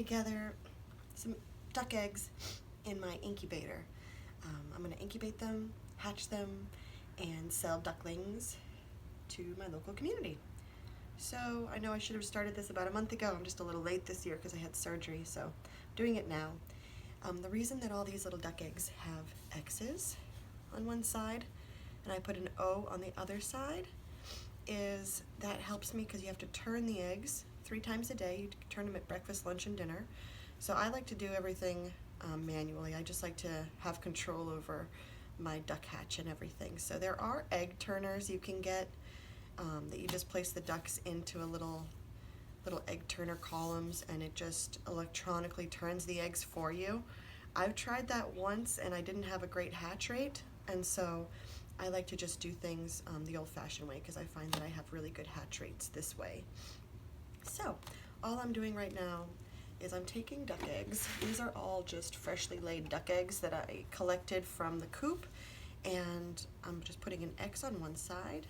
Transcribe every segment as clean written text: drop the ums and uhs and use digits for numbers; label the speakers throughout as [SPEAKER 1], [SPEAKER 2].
[SPEAKER 1] together some duck eggs in my incubator. I'm going to incubate them, hatch them, and sell ducklings to my local community. So I know I should have started this about a month ago. I'm just a little late this year because I had surgery, so I'm doing it now. The reason that all these little duck eggs have X's on one side and I put an O on the other side is that helps me because you have to turn the eggs 3 times a day. You turn them at breakfast, lunch, and dinner. So I like to do everything manually. I just like to have control over my duck hatch and everything. So there are egg turners you can get that you just place the ducks into a little egg turner columns and it just electronically turns the eggs for you. I've tried that once and I didn't have a great hatch rate, and so I like to just do things the old-fashioned way because I find that I have really good hatch rates this way. So all I'm doing right now is I'm taking duck eggs. These are all just freshly laid duck eggs that I collected from the coop, and I'm just putting an X on one side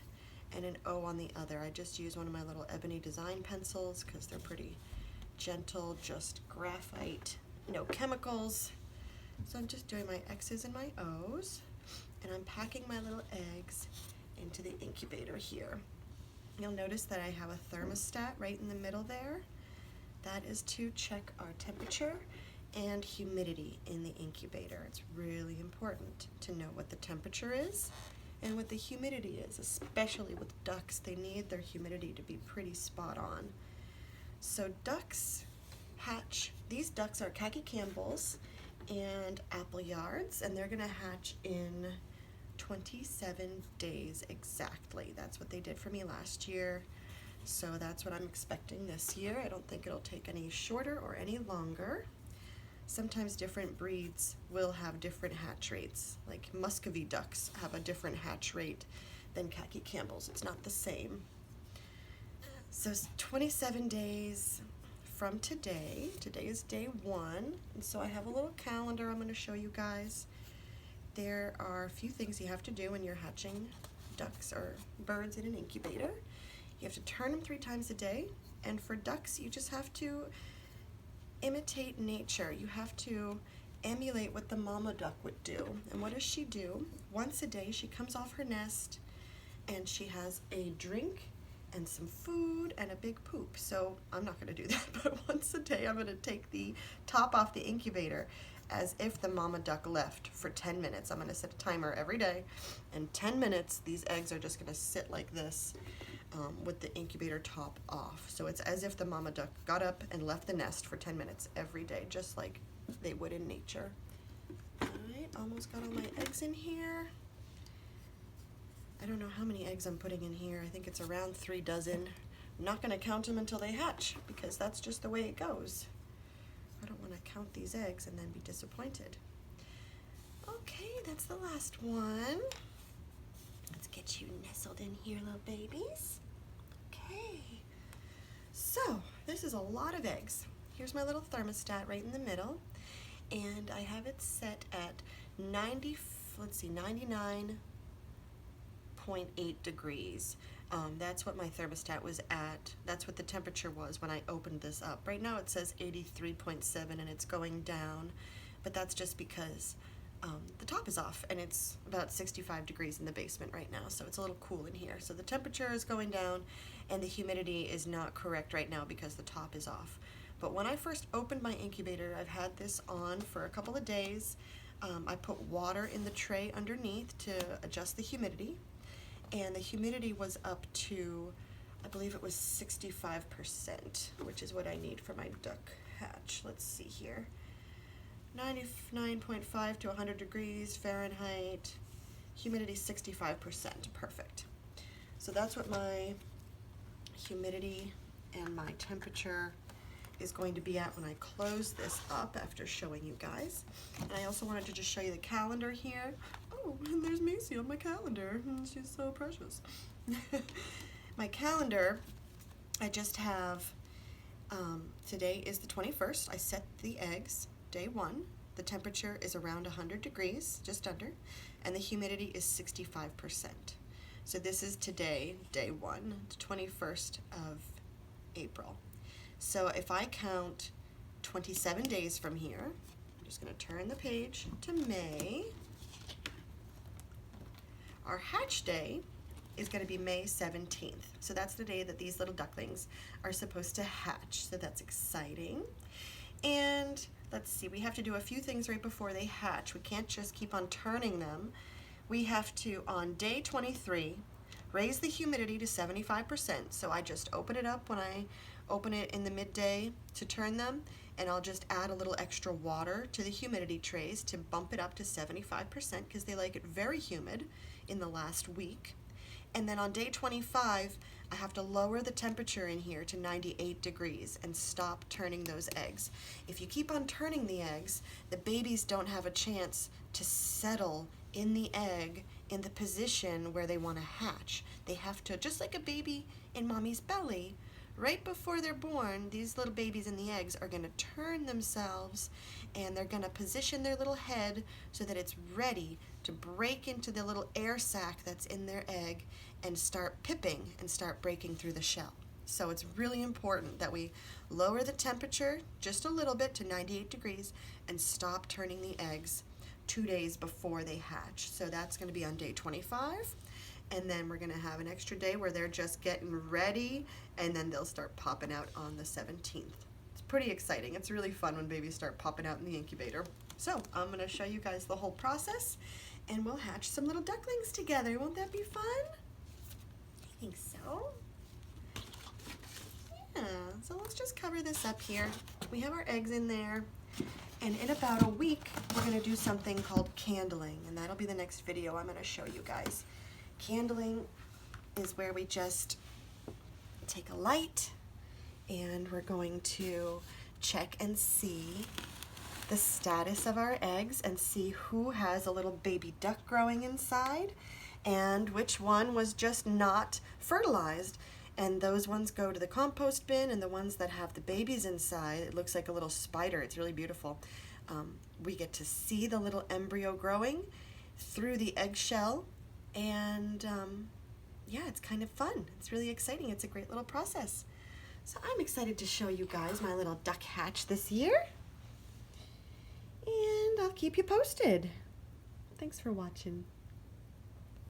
[SPEAKER 1] and an O on the other. I just use one of my little ebony design pencils because they're pretty gentle, just graphite, no chemicals. So I'm just doing my X's and my O's, and I'm packing my little eggs into the incubator here. You'll notice that I have a thermostat right in the middle there. That is to check our temperature and humidity in the incubator. It's really important to know what the temperature is and what the humidity is, especially with ducks. They need their humidity to be pretty spot on. So ducks hatch, these ducks are Khaki Campbells and Appleyatds, and they're gonna hatch in 27 days exactly. That's what they did for me last year. So that's what I'm expecting this year. I don't think it'll take any shorter or any longer. Sometimes different breeds will have different hatch rates. Like Muscovy ducks have a different hatch rate than Khaki Campbells. It's not the same. So 27 days from today. Today is day 1. And so I have a little calendar I'm going to show you guys. There are a few things you have to do when you're hatching ducks or birds in an incubator. You have to turn them 3 times a day, and for ducks you just have to imitate nature. You have to emulate what the mama duck would do. And what does she do? Once a day she comes off her nest and she has a drink and some food and a big poop. So I'm not going to do that, but once a day I'm going to take the top off the incubator as if the mama duck left for 10 minutes. I'm going to set a timer every day, and 10 minutes these eggs are just going to sit like this with the incubator top off. So it's as if the mama duck got up and left the nest for 10 minutes every day, just like they would in nature. All right, almost got all my eggs in here. I don't know how many eggs I'm putting in here. I think it's around 3 dozen. I'm not going to count them until they hatch because that's just the way it goes. I don't want to count these eggs and then be disappointed. Okay, that's the last one. Let's get you nestled in here, little babies. Okay. So, this is a lot of eggs. Here's my little thermostat right in the middle, and I have it set at 99.8 degrees. That's what my thermostat was at. That's what the temperature was when I opened this up. Right now it says 83.7 and it's going down, but that's just because the top is off and it's about 65 degrees in the basement right now, so it's a little cool in here. So the temperature is going down and the humidity is not correct right now because the top is off. But when I first opened my incubator, I've had this on for a couple of days. I put water in the tray underneath to adjust the humidity, and the humidity was up to, I believe it was 65%, which is what I need for my duck hatch. Let's see here. 99.5 to 100 degrees Fahrenheit, humidity 65%, perfect. So that's what my humidity and my temperature is going to be at when I close this up after showing you guys. And I also wanted to just show you the calendar here. Oh, and there's Macy on my calendar. She's so precious. My calendar, I just have, today is the 21st. I set the eggs, day 1. The temperature is around 100 degrees, just under, and the humidity is 65%. So this is today, day 1, the 21st of April. So if I count 27 days from here. I'm just going to turn the page to May. Our hatch day is going to be May 17th. So that's the day that these little ducklings are supposed to hatch. So that's exciting. And let's see, we have to do a few things right before they hatch. We can't just keep on turning them. We have to, on day 23, raise the humidity to 75%. So I just open it up when I open it in the midday to turn them, and I'll just add a little extra water to the humidity trays to bump it up to 75% because they like it very humid in the last week. And then on day 25, I have to lower the temperature in here to 98 degrees and stop turning those eggs. If you keep on turning the eggs, the babies don't have a chance to settle in the egg in the position where they want to hatch. They have to, just like a baby in mommy's belly, right before they're born, these little babies in the eggs are going to turn themselves, and they're going to position their little head so that it's ready to break into the little air sac that's in their egg and start pipping and start breaking through the shell. So it's really important that we lower the temperature just a little bit to 98 degrees and stop turning the eggs 2 days before they hatch. So that's going to be on day 25. And then we're going to have an extra day where they're just getting ready, and then they'll start popping out on the 17th. It's pretty exciting. It's really fun when babies start popping out in the incubator. So I'm going to show you guys the whole process, and we'll hatch some little ducklings together. Won't that be fun? I think so. Yeah, so let's just cover this up here. We have our eggs in there, and in about a week, we're going to do something called candling, and that'll be the next video I'm going to show you guys. Candling is where we just take a light and we're going to check and see the status of our eggs and see who has a little baby duck growing inside and which one was just not fertilized. And those ones go to the compost bin, and the ones that have the babies inside, it looks like a little spider. It's really beautiful. We get to see the little embryo growing through the eggshell. And yeah, it's kind of fun. It's really exciting. It's a great little process. So I'm excited to show you guys my little duck hatch this year. And I'll keep you posted. Thanks for watching.